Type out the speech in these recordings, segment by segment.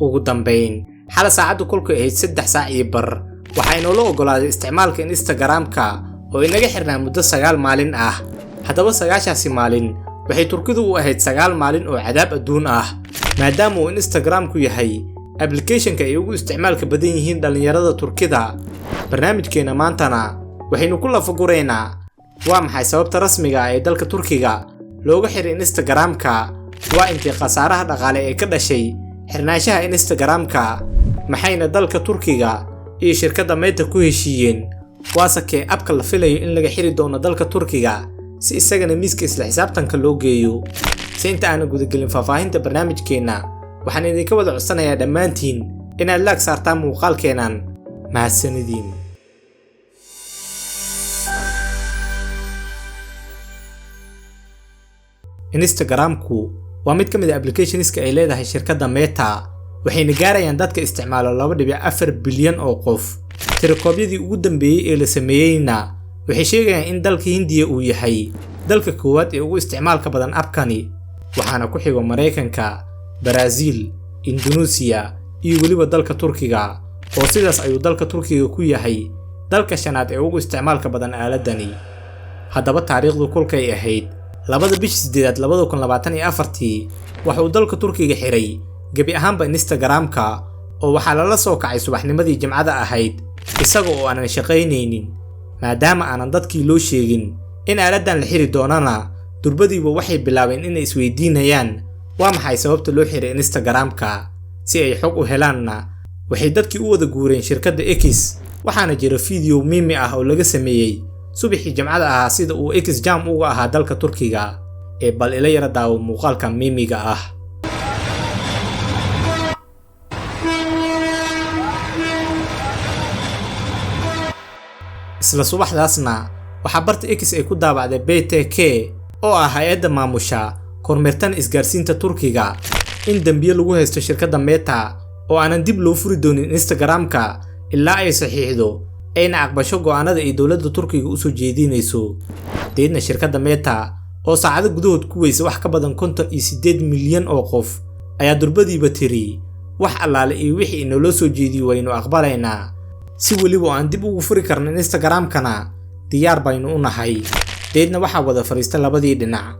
ugu dambeyn xal saacadu kulku ahayd 3 saac iyo bar waxaynu la ogolaaday isticmaalka Instagram-ka oo inaga xirnaa muddo 9 maalin ah haddaba 9 maalin waxay Turkidu u ahayd 9 maalin oo cadaab adduun ah maadaama uu Instagram-ku yahay application-ka ay ugu isticmaalka badan yihiin dhalinyarada Turkida barnaamijkeena maantana waxaynu ku lafagureynaa waa maxay sababta rasmiga ah ee dalka Turkiga looga xiray Instagram-ka waa intii khasaaraha dhaqaale ee ka dhashay xirnaanshaha Instagram-ka maxayna dalka Turkiga iyo shirkadda Meta ku heshiiyeen waasakee abka la filayo in laga xiri doono dalka Turkiga si isagana miiska isla xisaabtanka loo geeyo si inta aan gudagelin faahfaahinta barnaamijkeena waxaan idinka wada codsanayaa dhammaantiin inaad like saartaan muuqaalkeenan mahadsanidin Instagram-ku waa mid ka mid ah applications-ka ay leedahay shirkadda Meta waxayna gaarayaan dadka isticmaala 2.4 bilyan oo qof tirakoobyadii ugu dambeeyay ee la sameeyayna waxay sheegayaan in dalka Hindiya uu yahay dalka koowaad ee ugu isticmaalka badan abkani waxaana ku xigo Mareykanka, Brazil, Indonesia iyo waliba dalka Turkiga oo sidaas ayuu dalka Turkiga ku yahay dalka shanaad ee ugu isticmaalka badan aaladani haddaba taariikhdu kulkay ahayd 2/8/2024 waxa uu dalka Turkiga xiray gabi ahaanba Instagram-ka oo waxa la soo kacay subaxnimadii Jimcada ahayd isaga oo aanan shaqaynaynin maadaama aanan dadkii loo sheegin in aaladan la xiri doonana durbadiiba waxay bilaabeen inay isweydiinayaan waa maxay sababta loo xiray Instagram-ka si ay xog u helaanna waxay dadkii u wada guureen shirkadda X waxaana jira video meme ah oo laga sameeyay subaxii Jimcada ah sida uu X jam uga ahaa dalka Turkiga ee bal ila yara daawo muuqaalka meme-ga ah isla subaxdaasna waxa barta X ay ku daabacday BTK oo ah hay'adda maamusha kormeertan isgaarsiinta Turkiga in dambiye lagu haysto shirkadda Meta oo aanan dib loo furi doonin Instagram-ka ilaa ay saxiixdo ayna aqbasho go'aanada ay dawladda Turkiga u soo jeedinayso deedna shirkadda Meta oo saacado gudahood ku weysay wax ka badan 58 milyan oo qof ayaa durbadiiba tiri wax allaale iyo wixii inoo soo jeediyay waynu aqbalaynaa si waliba aan dib ugu furi karno Instagram-kana diyaar baynu u nahay deedna waxa wada fariista labadii dhinac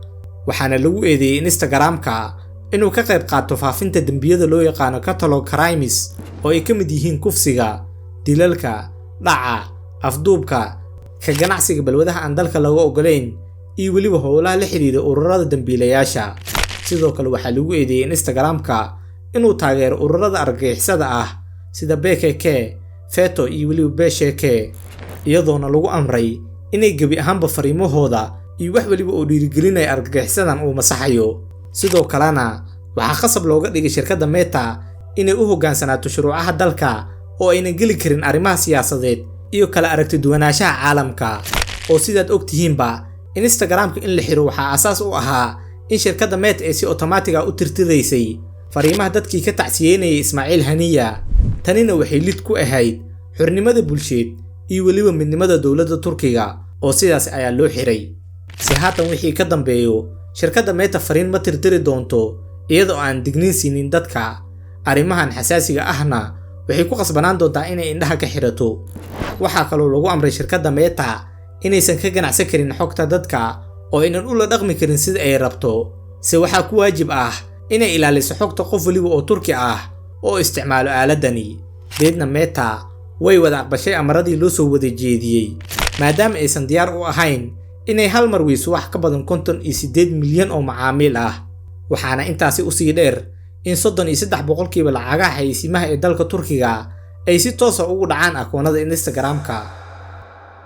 waxaana lagu eedeeyay Instagram-ka inuu ka qayb qaato faafinta dambiyada loo yaqaan catalog crimes oo ay ka mid yihiin kufsiga dilalka dhaca afduubka ka ganacsiga balwadaha aan dalka laga ogoleyn iyo waliba howlaha la xiriira ururada dambiilayaasha sidoo kale waxa lagu eedeeyay Instagram-ka inuu taageero ururada argagixisada ah sida BKK Feto iyo waliba BSHK iyadoona lagu amray inay gabi ahaanba fariimahooda iyo wax waliba oo dhiirigelinay argagixisadan uu masaxayo sidoo kalena waxa khasab looga dhigay shirkadda Meta inay u hoggaansanaato shuruucaha dalka oo aynan geli karin arrimaha siyaasadeed iyo kala aragti duwanaanshaha caalamka oo sidaad ogtihiinba Instagram-ka in la xiro waxa asaas u ahaa in shirkadda Meta ay si automatic ah u tirtiraysay fariimaha dadkii ka tacsiyeynayay Ismaaciil Haniya tanina waxay lid ku ahayd xornimada bulsheed iyo waliba midnimada dawladda Turkiga oo sidaas ayaa loo xiray si haatan wixii ka dambeeyo shirkadda Meta fariin ma tirtiri doonto iyadoo aan digniin siinin dadka arrimahan xasaasiga ahna waxay ku qasbanaan doontaa inay indhaha ka xirato waxa kale oo lagu amray shirkadda Meta inaysan ka ganacsan karin xogta dadka oo aynan u la dhaqmi karin sida ay rabto si waxa ku waajib ah inay ilaaliso xogta qof waliba oo Turki ah oo isticmaalo aaladani deedna Meta way wada aqbashay amaradii loo soo wada jeediyay maadaama aysan diyaar u ahayn inay hal mar weyso wax ka badan 58 milyan oo macaamiil ah waxaana intaasi u sii dheer in 33% lacagaha xayeysiimaha ee dalka Turkiga ay si toos ah ugu dhacaan akoonada Instagram-ka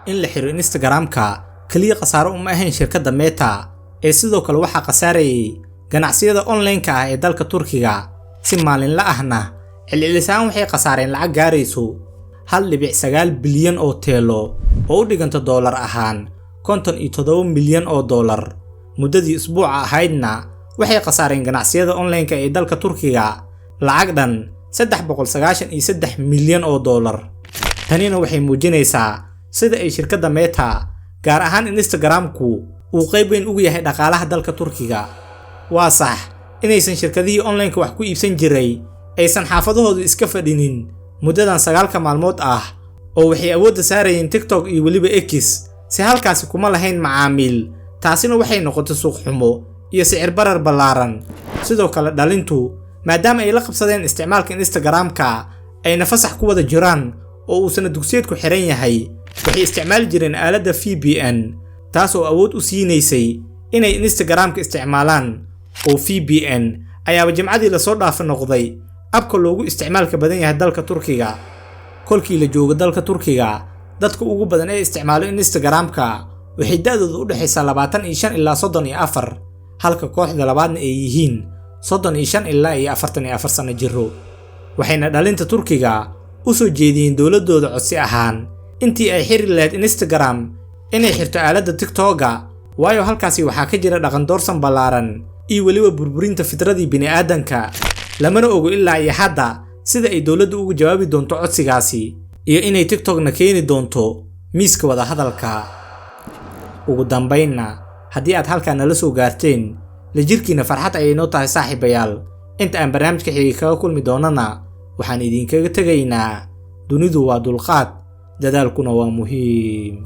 in la xiro Instagram-ka kaliya khasaaro uma ahayn shirkadda Meta ee sidoo kale waxa khasaarayay ganacsiyada online-ka ah ee dalka Turkiga si maalinle ahna xillilisaan waxay khasaareen lacag gaarayso 1.9 bilyan oo teelo oo u dhiganta dollar ahaan 57 milyan oo dollar muddadii usbuuca ahaydna waxay khasaareen ganacsiyada online-ka ee dalka Turkiga lacag dhan 393 milyan oo dollar tanina waxay muujinaysaa sida ay shirkadda Meta gaar ahaan Instagram-ku uu qayb weyn ugu yahay dhaqaalaha dalka Turkiga waa sax inaysan shirkadihii online-ka wax ku iibsan jiray aysan xaafadahoodu iska fadhinin muddadan 9 maalmood ah oo waxay awoodda saarayeen TikTok iyo weliba X si halkaasi kuma lahayn macaamiil. taasina waxay noqotay suuq xumo iyo sicir barar ballaaran. sidoo kale dhalintu maadaama ay la qabsadeen isticmaalka Instagram-ka ayna fasax ku wada jiraan oo uu sana dugsiyeedku xiran yahay, waxay isticmaali jireen aaladda VPN taas oo awood u siinaysay inay Instagram-ka isticmaalaan. oo VPN ayaaba jimcadii la soo dhaafay noqday abka loogu isticmaalka badan yahay dalka Turkiga. kolkii la joogo dalka Turkiga, dadka ugu badan ee isticmaalo Instagram-ka waxay da'doodu u dhaxaysaa 25 ilaa 34, halka kooxda labaadna ay yihiin 35 ilaa 44 sano jiro. waxayna dhalinta Turkiga u soo jeediyeen dowladooda codsi ahaan intii ay xiri lahayd Instagram inay xirto aaladda TikTok-ga, waayo halkaasi waxaa ka jira dhaqan doorsan ballaaran iyo weliba burburinta fitradii bini'aadanka. lamana ogo ilaa iyo hadda sida ay dowladdu ugu jawaabi doonto codsigaasi iyo inay TikTok-na keeni doonto miiska wada hadalka. ugu dambaynna, haddii aad halkaan nala soo gaarteen, la jirkiina farxad ayay noo tahay saaxiibayaal. inta aan barnaamijka xigay kaga kulmi doonana, waxaan idinkaga tegaynaa dunidu waa dulqaad, dadaalkuna waa muhiim.